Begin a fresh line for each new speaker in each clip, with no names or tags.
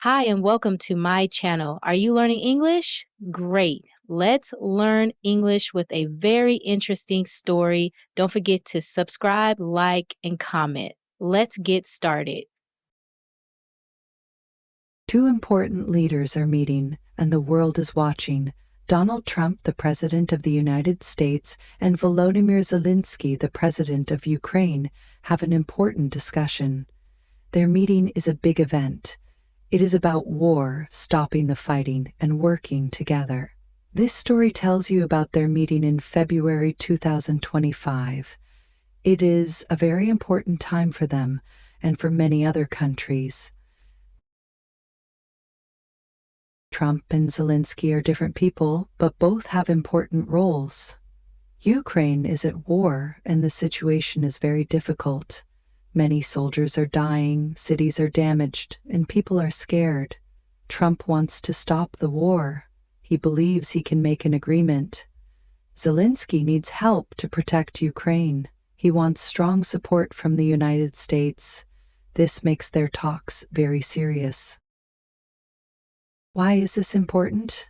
Hi, and welcome to my channel. Are you learning English? Great. Let's learn English with a very interesting story. Don't forget to subscribe, like, and comment. Let's get started.
Two important leaders are meeting, and the world is watching. Donald Trump, the President of the United States, and Volodymyr Zelensky, the President of Ukraine, have an important discussion. Their meeting is a big event. It is about war, stopping the fighting, and working together. This story tells you about their meeting in February 2025. It is a very important time for them and for many other countries. Trump and Zelensky are different people, but both have important roles. Ukraine is at war, and the situation is very difficult. Many soldiers are dying, cities are damaged, and people are scared. Trump wants to stop the war. He believes he can make an agreement. Zelensky needs help to protect Ukraine. He wants strong support from the United States. This makes their talks very serious. Why is this important?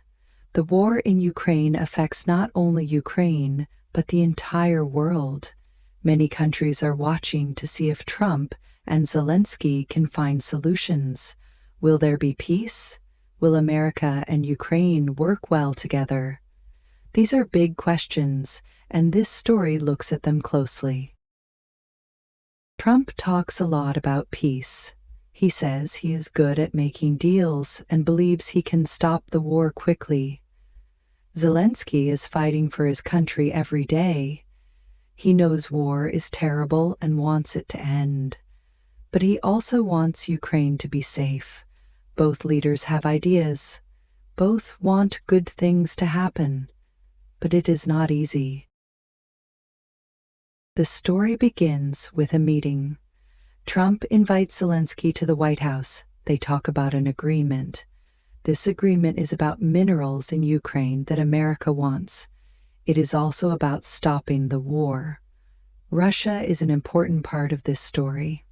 The war in Ukraine affects not only Ukraine, but the entire world. Many countries are watching to see if Trump and Zelensky can find solutions. Will there be peace? Will America and Ukraine work well together? These are big questions, and this story looks at them closely. Trump talks a lot about peace. He says he is good at making deals and believes he can stop the war quickly. Zelensky is fighting for his country every day. He knows war is terrible and wants it to end. But he also wants Ukraine to be safe. Both leaders have ideas. Both want good things to happen. But it is not easy. The story begins with a meeting. Trump invites Zelensky to the White House. They talk about an agreement. This agreement is about minerals in Ukraine that America wants. It is also about stopping the war. Russia is an important part of this story.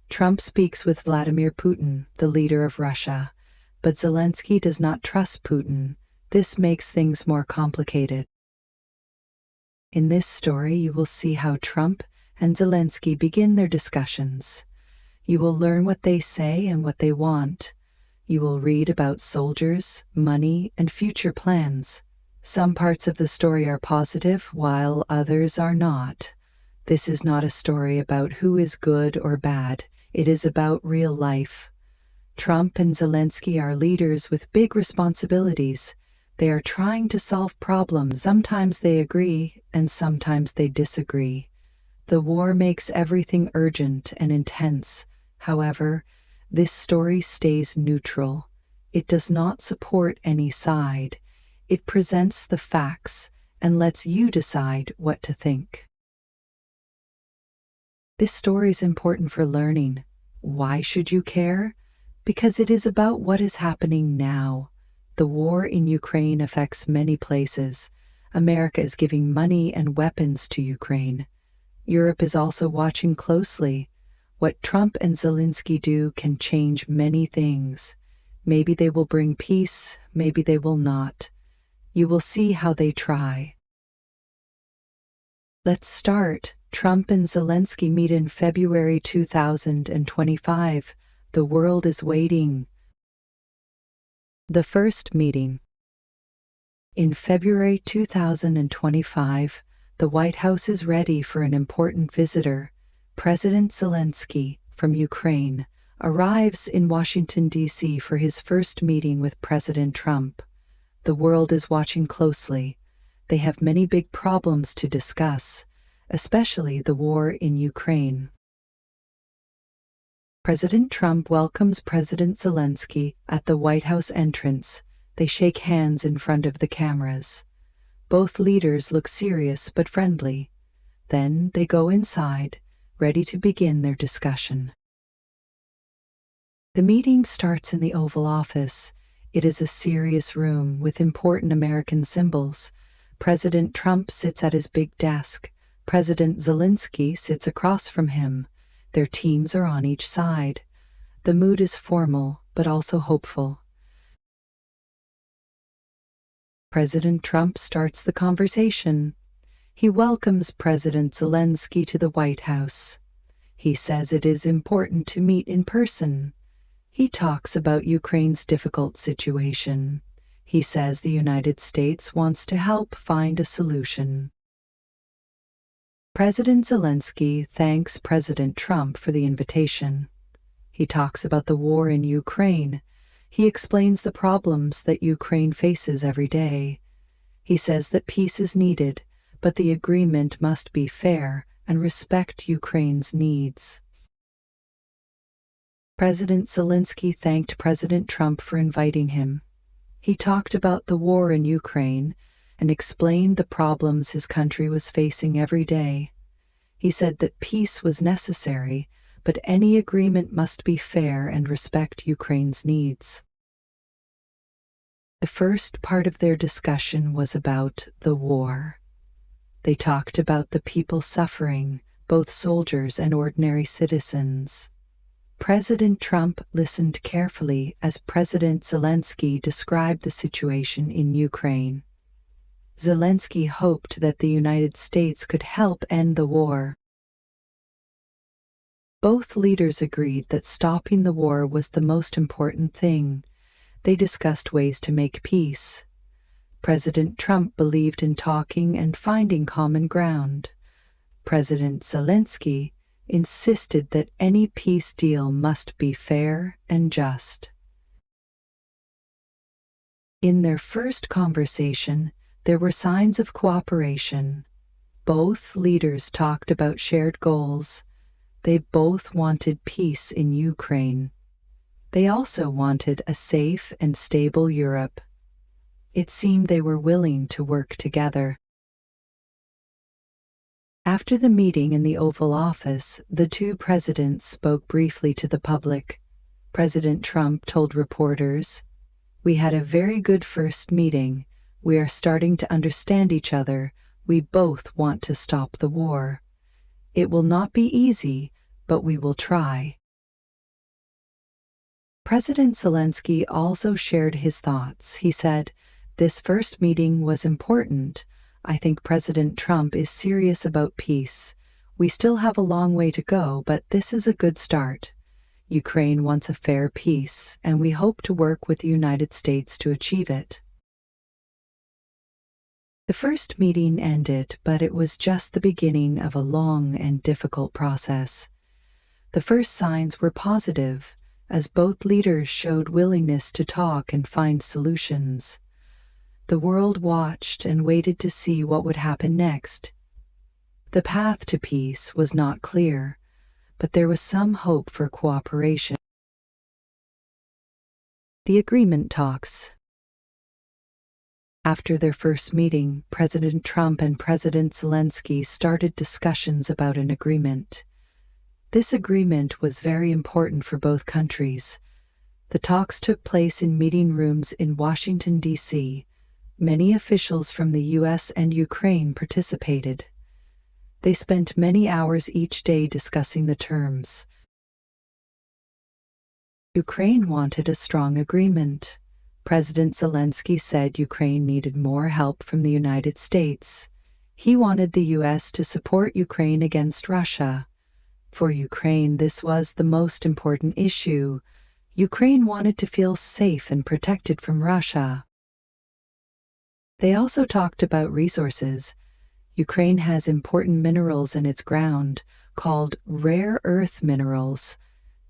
Trump speaks with Vladimir Putin, the leader of Russia, but Zelensky does not trust Putin. This makes things more complicated. In this story, you will see how Trump and Zelensky begin their discussions. You will learn what they say and what they want. You will read about soldiers, money, and future plans. Some parts of the story are positive, while others are not. This is not a story about who is good or bad. It is about real life. Trump and Zelensky are leaders with big responsibilities. They are trying to solve problems. Sometimes they agree, and sometimes they disagree. The war makes everything urgent and intense. However, this story stays neutral. It does not support any side. It presents the facts and lets you decide what to think. This story is important for learning. Why should you care? Because it is about what is happening now. The war in Ukraine affects many places. America is giving money and weapons to Ukraine. Europe is also watching closely. What Trump and Zelensky do can change many things. Maybe they will bring peace, maybe they will not. You will see how they try. Let's start. Trump and Zelensky meet in February 2025. The world is waiting. The first meeting. In February 2025, the White House is ready for an important visitor. President Zelensky, from Ukraine, arrives in Washington, D.C. for his first meeting with President Trump. The world is watching closely. They have many big problems to discuss, especially the war in Ukraine. President Trump welcomes President Zelensky at the White House entrance. They shake hands in front of the cameras. Both leaders look serious but friendly. Then they go inside, ready to begin their discussion. The meeting starts in the Oval Office. It is a serious room with important American symbols. President Trump sits at his big desk. President Zelensky sits across from him. Their teams are on each side. The mood is formal, but also hopeful. President Trump starts the conversation. He welcomes President Zelensky to the White House. He says it is important to meet in person. He talks about Ukraine's difficult situation. He says the United States wants to help find a solution. President Zelensky thanks President Trump for the invitation. He talks about the war in Ukraine. He explains the problems that Ukraine faces every day. He says that peace is needed, but the agreement must be fair and respect Ukraine's needs. President Zelensky thanked President Trump for inviting him. He talked about the war in Ukraine and explained the problems his country was facing every day. He said that peace was necessary, but any agreement must be fair and respect Ukraine's needs. The first part of their discussion was about the war. They talked about the people suffering, both soldiers and ordinary citizens. President Trump listened carefully as President Zelensky described the situation in Ukraine. Zelensky hoped that the United States could help end the war. Both leaders agreed that stopping the war was the most important thing. They discussed ways to make peace. President Trump believed in talking and finding common ground. President Zelensky insisted that any peace deal must be fair and just. In their first conversation, there were signs of cooperation. Both leaders talked about shared goals. They both wanted peace in Ukraine. They also wanted a safe and stable Europe. It seemed they were willing to work together. After the meeting in the Oval Office, the two presidents spoke briefly to the public. President Trump told reporters, "We had a very good first meeting. We are starting to understand each other. We both want to stop the war. It will not be easy, but we will try." President Zelensky also shared his thoughts. He said, "This first meeting was important. I think President Trump is serious about peace. We still have a long way to go, but this is a good start. Ukraine wants a fair peace, and we hope to work with the United States to achieve it." The first meeting ended, but it was just the beginning of a long and difficult process. The first signs were positive, as both leaders showed willingness to talk and find solutions. The world watched and waited to see what would happen next. The path to peace was not clear, but there was some hope for cooperation. The agreement talks. After their first meeting, President Trump and President Zelensky started discussions about an agreement. This agreement was very important for both countries. The talks took place in meeting rooms in Washington, D.C. Many officials from the U.S. and Ukraine participated. They spent many hours each day discussing the terms. Ukraine wanted a strong agreement. President Zelensky said Ukraine needed more help from the United States. He wanted the U.S. to support Ukraine against Russia. For Ukraine, this was the most important issue. Ukraine wanted to feel safe and protected from Russia. They also talked about resources. Ukraine has important minerals in its ground, called rare earth minerals.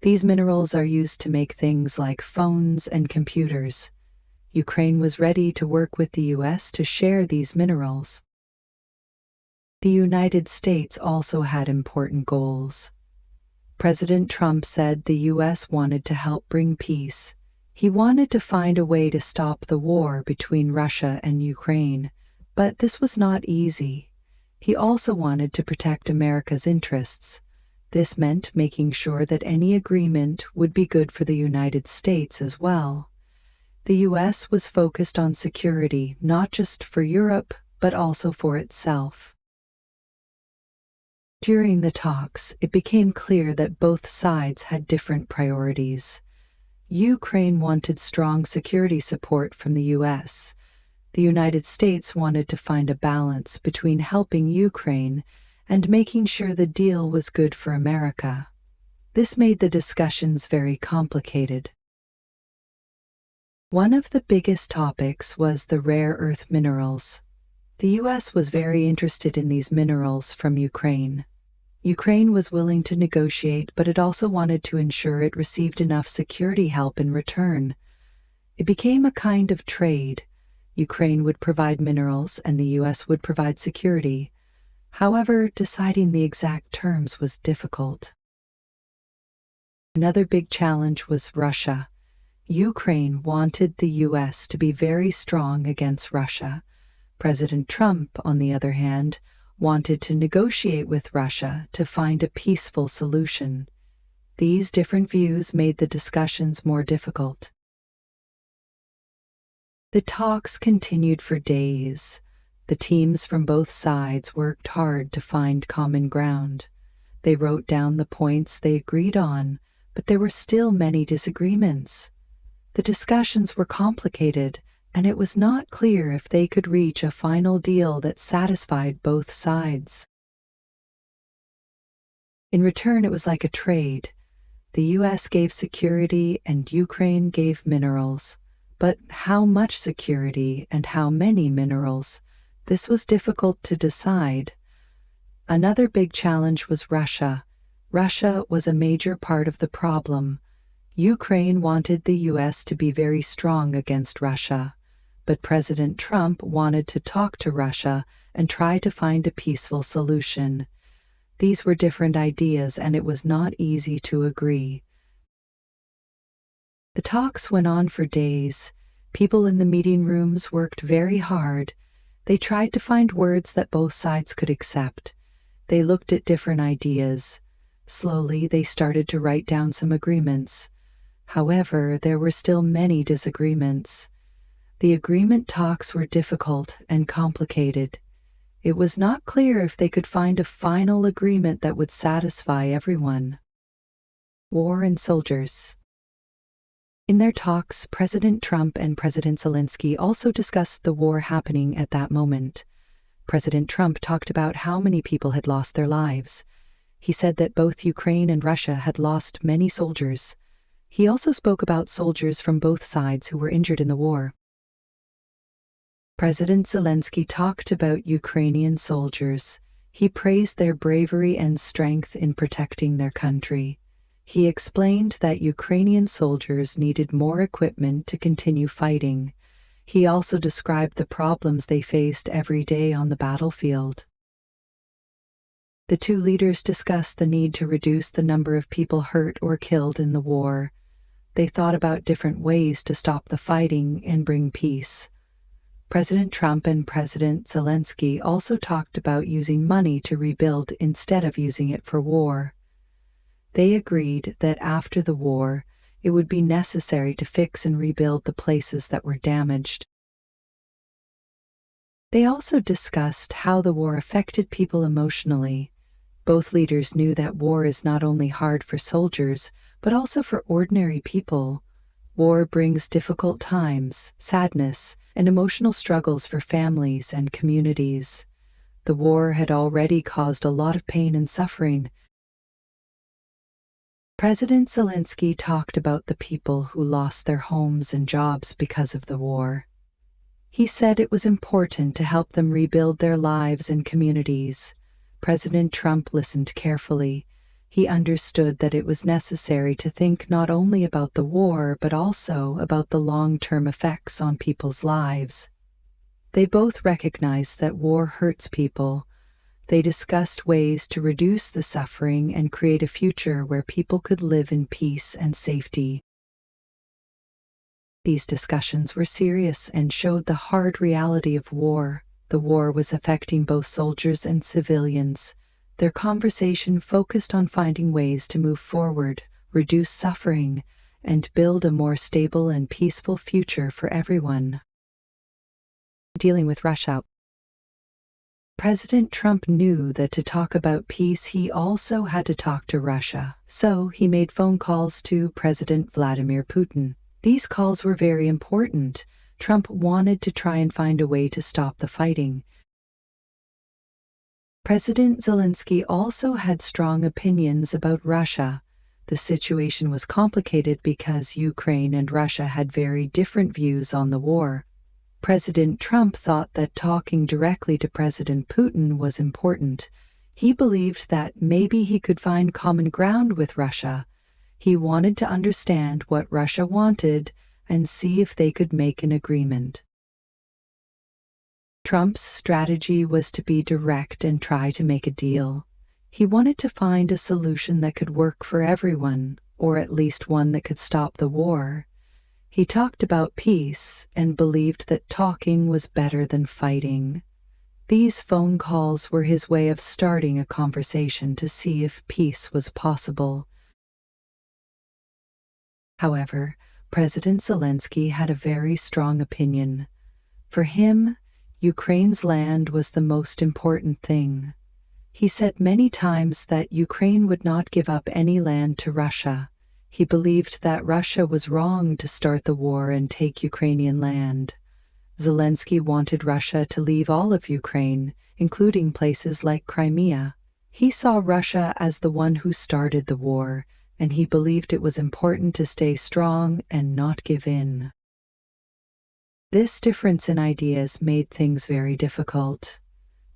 These minerals are used to make things like phones and computers. Ukraine was ready to work with the U.S. to share these minerals. The United States also had important goals. President Trump said the U.S. wanted to help bring peace. He wanted to find a way to stop the war between Russia and Ukraine, but this was not easy. He also wanted to protect America's interests. This meant making sure that any agreement would be good for the United States as well. The U.S. was focused on security, not just for Europe, but also for itself. During the talks, it became clear that both sides had different priorities. Ukraine wanted strong security support from the US. The United States wanted to find a balance between helping Ukraine and making sure the deal was good for America. This made the discussions very complicated. One of the biggest topics was the rare earth minerals. The US was very interested in these minerals from Ukraine. Ukraine was willing to negotiate, but it also wanted to ensure it received enough security help in return. It became a kind of trade. Ukraine would provide minerals and the US would provide security. However, deciding the exact terms was difficult. Another big challenge was Russia. Ukraine wanted the US to be very strong against Russia. President Trump, on the other hand, wanted to negotiate with Russia to find a peaceful solution. These different views made the discussions more difficult. The talks continued for days. The teams from both sides worked hard to find common ground. They wrote down the points they agreed on, but there were still many disagreements. The discussions were complicated, and it was not clear if they could reach a final deal that satisfied both sides. In return, it was like a trade. The US gave security and Ukraine gave minerals. But how much security and how many minerals? This was difficult to decide. Another big challenge was Russia. Russia was a major part of the problem. Ukraine wanted the US to be very strong against Russia, but President Trump wanted to talk to Russia and try to find a peaceful solution. These were different ideas, and it was not easy to agree. The talks went on for days. People in the meeting rooms worked very hard. They tried to find words that both sides could accept. They looked at different ideas. Slowly, they started to write down some agreements. However, there were still many disagreements. The agreement talks were difficult and complicated. It was not clear if they could find a final agreement that would satisfy everyone. War and soldiers. In their talks, President Trump and President Zelensky also discussed the war happening at that moment. President Trump talked about how many people had lost their lives. He said that both Ukraine and Russia had lost many soldiers. He also spoke about soldiers from both sides who were injured in the war. President Zelensky talked about Ukrainian soldiers. He praised their bravery and strength in protecting their country. He explained that Ukrainian soldiers needed more equipment to continue fighting. He also described the problems they faced every day on the battlefield. The two leaders discussed the need to reduce the number of people hurt or killed in the war. They thought about different ways to stop the fighting and bring peace. President Trump and President Zelensky also talked about using money to rebuild instead of using it for war. They agreed that after the war, it would be necessary to fix and rebuild the places that were damaged. They also discussed how the war affected people emotionally. Both leaders knew that war is not only hard for soldiers, but also for ordinary people. War brings difficult times, sadness, and emotional struggles for families and communities. The war had already caused a lot of pain and suffering. President Zelensky talked about the people who lost their homes and jobs because of the war. He said it was important to help them rebuild their lives and communities. President Trump listened carefully. He understood that it was necessary to think not only about the war, but also about the long-term effects on people's lives. They both recognized that war hurts people. They discussed ways to reduce the suffering and create a future where people could live in peace and safety. These discussions were serious and showed the hard reality of war. The war was affecting both soldiers and civilians. Their conversation focused on finding ways to move forward, reduce suffering, and build a more stable and peaceful future for everyone. Dealing with Russia. President Trump knew that to talk about peace, he also had to talk to Russia. So he made phone calls to President Vladimir Putin. These calls were very important. Trump wanted to try and find a way to stop the fighting. President Zelensky also had strong opinions about Russia. The situation was complicated because Ukraine and Russia had very different views on the war. President Trump thought that talking directly to President Putin was important. He believed that maybe he could find common ground with Russia. He wanted to understand what Russia wanted and see if they could make an agreement. Trump's strategy was to be direct and try to make a deal. He wanted to find a solution that could work for everyone, or at least one that could stop the war. He talked about peace and believed that talking was better than fighting. These phone calls were his way of starting a conversation to see if peace was possible. However, President Zelensky had a very strong opinion. For him, Ukraine's land was the most important thing. He said many times that Ukraine would not give up any land to Russia. He believed that Russia was wrong to start the war and take Ukrainian land. Zelensky wanted Russia to leave all of Ukraine, including places like Crimea. He saw Russia as the one who started the war, and he believed it was important to stay strong and not give in. This difference in ideas made things very difficult.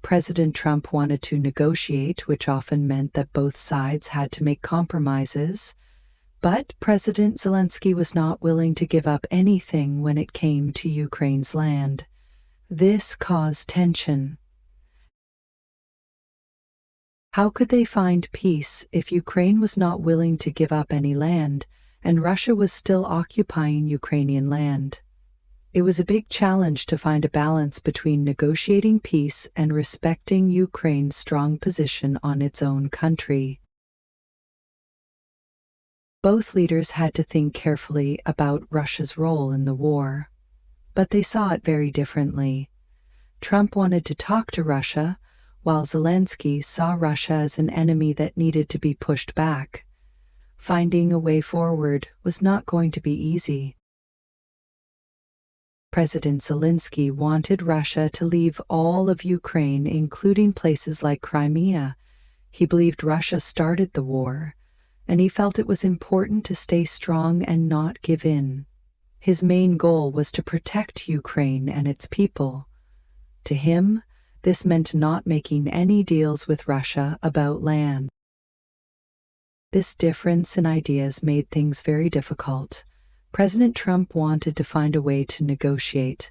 President Trump wanted to negotiate, which often meant that both sides had to make compromises. But President Zelensky was not willing to give up anything when it came to Ukraine's land. This caused tension. How could they find peace if Ukraine was not willing to give up any land and Russia was still occupying Ukrainian land? It was a big challenge to find a balance between negotiating peace and respecting Ukraine's strong position on its own country. Both leaders had to think carefully about Russia's role in the war, but they saw it very differently. Trump wanted to talk to Russia, while Zelensky saw Russia as an enemy that needed to be pushed back. Finding a way forward was not going to be easy. President Zelensky wanted Russia to leave all of Ukraine, including places like Crimea. He believed Russia started the war, and he felt it was important to stay strong and not give in. His main goal was to protect Ukraine and its people. To him, this meant not making any deals with Russia about land. This difference in ideas made things very difficult. President Trump wanted to find a way to negotiate.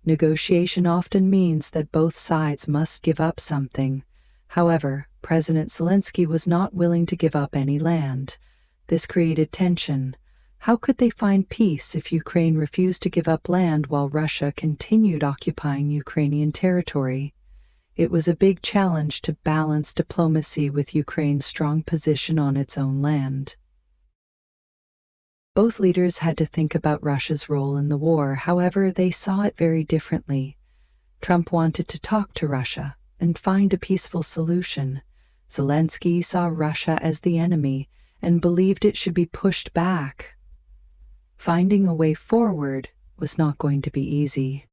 Negotiation often means that both sides must give up something. However, President Zelensky was not willing to give up any land. This created tension. How could they find peace if Ukraine refused to give up land while Russia continued occupying Ukrainian territory? It was a big challenge to balance diplomacy with Ukraine's strong position on its own land. Both leaders had to think about Russia's role in the war, however, they saw it very differently. Trump wanted to talk to Russia and find a peaceful solution. Zelensky saw Russia as the enemy and believed it should be pushed back. Finding a way forward was not going to be easy.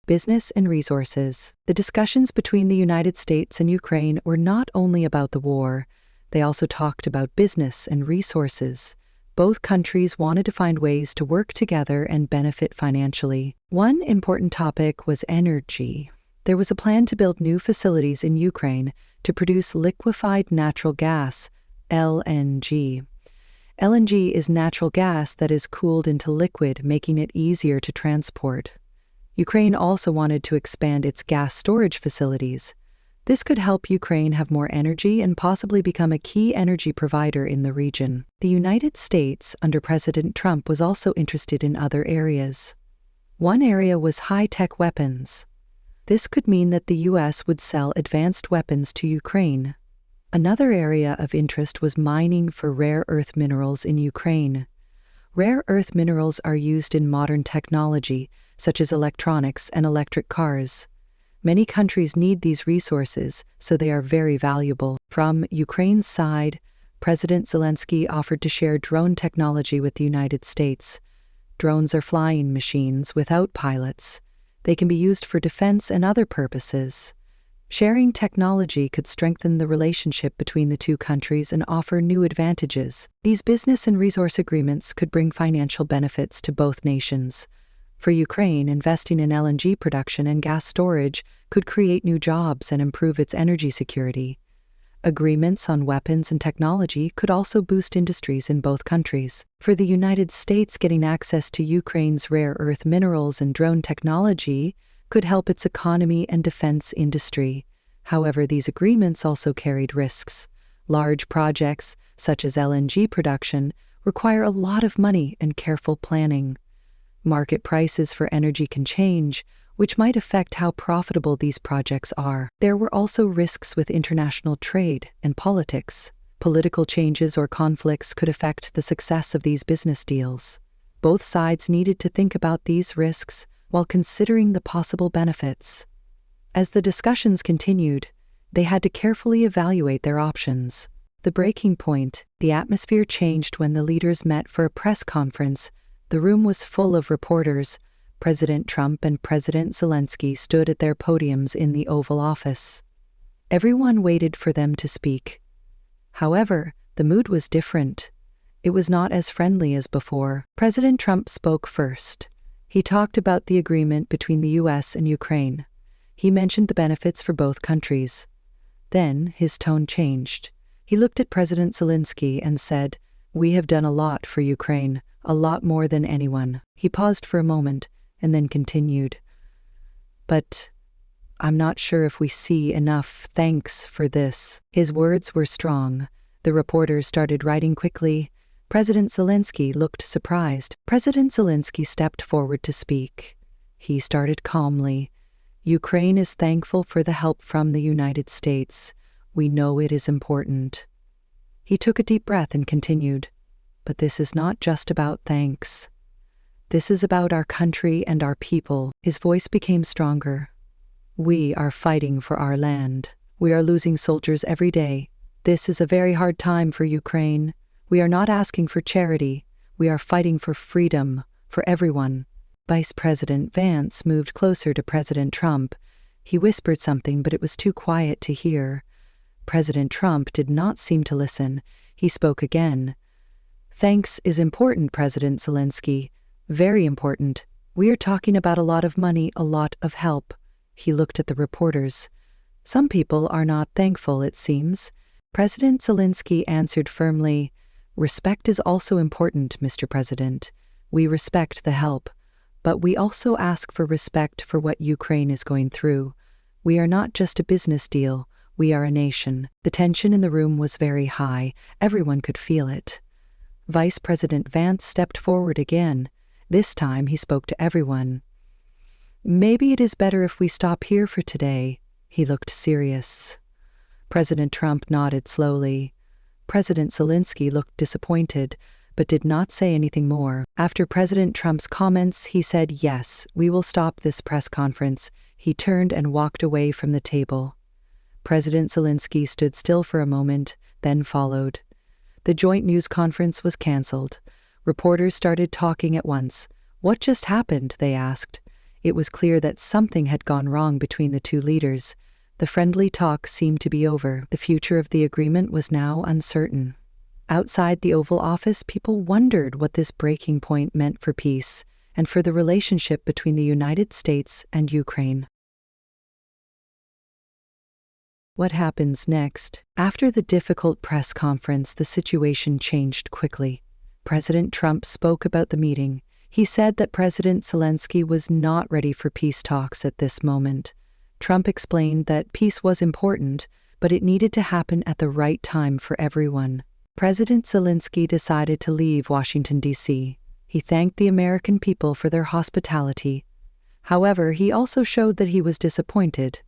Business and resources. The discussions between the United States and Ukraine were not only about the war, they also talked about business and resources. Both countries wanted to find ways to work together and benefit financially. One important topic was energy. There was a plan to build new facilities in Ukraine to produce liquefied natural gas, LNG. LNG is natural gas that is cooled into liquid, making it easier to transport. Ukraine also wanted to expand its gas storage facilities. This could help Ukraine have more energy and possibly become a key energy provider in the region. The United States, under President Trump, was also interested in other areas. One area was high-tech weapons. This could mean that the U.S. would sell advanced weapons to Ukraine. Another area of interest was mining for rare earth minerals in Ukraine. Rare earth minerals are used in modern technology, such as electronics and electric cars. Many countries need these resources, so they are very valuable. From Ukraine's side, President Zelensky offered to share drone technology with the United States. Drones are flying machines without pilots. They can be used for defense and other purposes. Sharing technology could strengthen the relationship between the two countries and offer new advantages. These business and resource agreements could bring financial benefits to both nations. For Ukraine, investing in LNG production and gas storage could create new jobs and improve its energy security. Agreements on weapons and technology could also boost industries in both countries. For the United States, getting access to Ukraine's rare earth minerals and drone technology could help its economy and defense industry. However, these agreements also carried risks. Large projects, such as LNG production, require a lot of money and careful planning. Market prices for energy can change, which might affect how profitable these projects are. There were also risks with international trade and politics. Political changes or conflicts could affect the success of these business deals. Both sides needed to think about these risks while considering the possible benefits. As the discussions continued, they had to carefully evaluate their options. The breaking point, the atmosphere changed when the leaders met for a press conference. The room was full of reporters. President Trump and President Zelensky stood at their podiums in the Oval Office. Everyone waited for them to speak. However, the mood was different. It was not as friendly as before. President Trump spoke first. He talked about the agreement between the U.S. and Ukraine. He mentioned the benefits for both countries. Then his tone changed. He looked at President Zelensky and said, "We have done a lot for Ukraine, a lot more than anyone." He paused for a moment and then continued, "But I'm not sure if we see enough thanks for this." His words were strong. The reporters started writing quickly. President Zelensky looked surprised. President Zelensky stepped forward to speak. He started calmly. "Ukraine is thankful for the help from the United States. We know it is important." He took a deep breath and continued, "But this is not just about thanks. This is about our country and our people." His voice became stronger. "We are fighting for our land. We are losing soldiers every day. This is a very hard time for Ukraine. We are not asking for charity. We are fighting for freedom, for everyone." Vice President Vance moved closer to President Trump. He whispered something, but it was too quiet to hear. President Trump did not seem to listen. He spoke again. "Thanks is important, President Zelensky. Very important. We are talking about a lot of money, a lot of help." He looked at the reporters. "Some people are not thankful, it seems." President Zelensky answered firmly, "Respect is also important, Mr. President. We respect the help, but we also ask for respect for what Ukraine is going through. We are not just a business deal, we are a nation." The tension in the room was very high. Everyone could feel it. Vice President Vance stepped forward again. This time he spoke to everyone. "Maybe it is better if we stop here for today." He looked serious. President Trump nodded slowly. President Zelensky looked disappointed, but did not say anything more. After President Trump's comments, he said, "Yes, we will stop this press conference." He turned and walked away from the table. President Zelensky stood still for a moment, then followed. The joint news conference was canceled. Reporters started talking at once. "What just happened?" they asked. It was clear that something had gone wrong between the two leaders. The friendly talk seemed to be over. The future of the agreement was now uncertain. Outside the Oval Office, people wondered what this breaking point meant for peace and for the relationship between the United States and Ukraine. What happens next? After the difficult press conference, the situation changed quickly. President Trump spoke about the meeting. He said that President Zelensky was not ready for peace talks at this moment. Trump explained that peace was important, but it needed to happen at the right time for everyone. President Zelensky decided to leave Washington, D.C. He thanked the American people for their hospitality. However, he also showed that he was disappointed.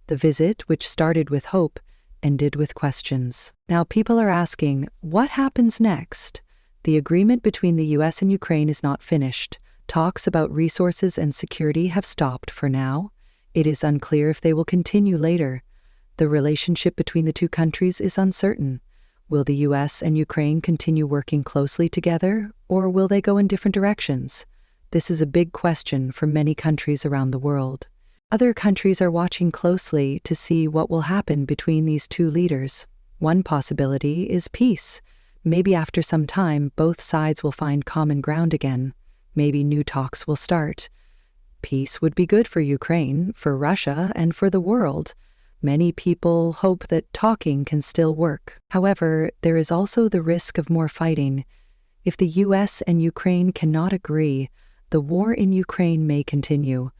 The visit, which started with hope, ended with questions. Now people are asking, what happens next? The agreement between the U.S. and Ukraine is not finished. Talks about resources and security have stopped for now. It is unclear if they will continue later. The relationship between the two countries is uncertain. Will the US and Ukraine continue working closely together, or will they go in different directions? This is a big question for many countries around the world. Other countries are watching closely to see what will happen between these two leaders. One possibility is peace. Maybe after some time, both sides will find common ground again. Maybe new talks will start. Peace would be good for Ukraine, for Russia, and for the world. Many people hope that talking can still work. However, there is also the risk of more fighting. If the US and Ukraine cannot agree, the war in Ukraine may continue.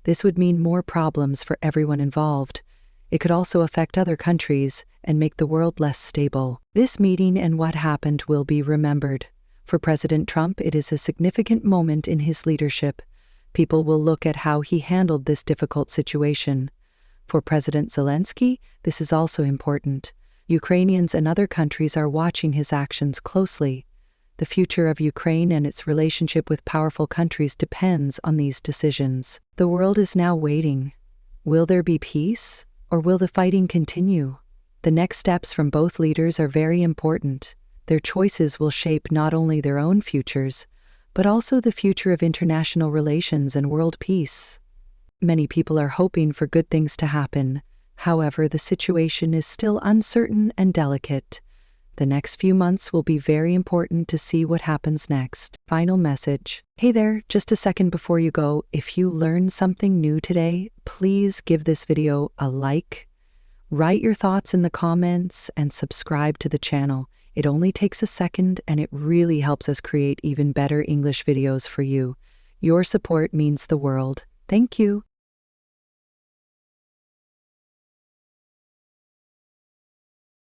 This would mean more problems for everyone involved. It could also affect other countries and make the world less stable. This meeting and what happened will be remembered. For President Trump, it is a significant moment in his leadership. People will look at how he handled this difficult situation. For President Zelensky, this is also important. Ukrainians and other countries are watching his actions closely. The future of Ukraine and its relationship with powerful countries depends on these decisions. The world is now waiting. Will there be peace, or will the fighting continue? The next steps from both leaders are very important. Their choices will shape not only their own futures, but also the future of international relations and world peace. Many people are hoping for good things to happen. However, the situation is still uncertain and delicate. The next few months will be very important to see what happens next. Final message. Hey there, just a second before you go. If you learned something new today, please give this video a like. Write your thoughts in the comments and subscribe to the channel. It only takes a second and it really helps us create even better English videos for you. Your support means the world. Thank you.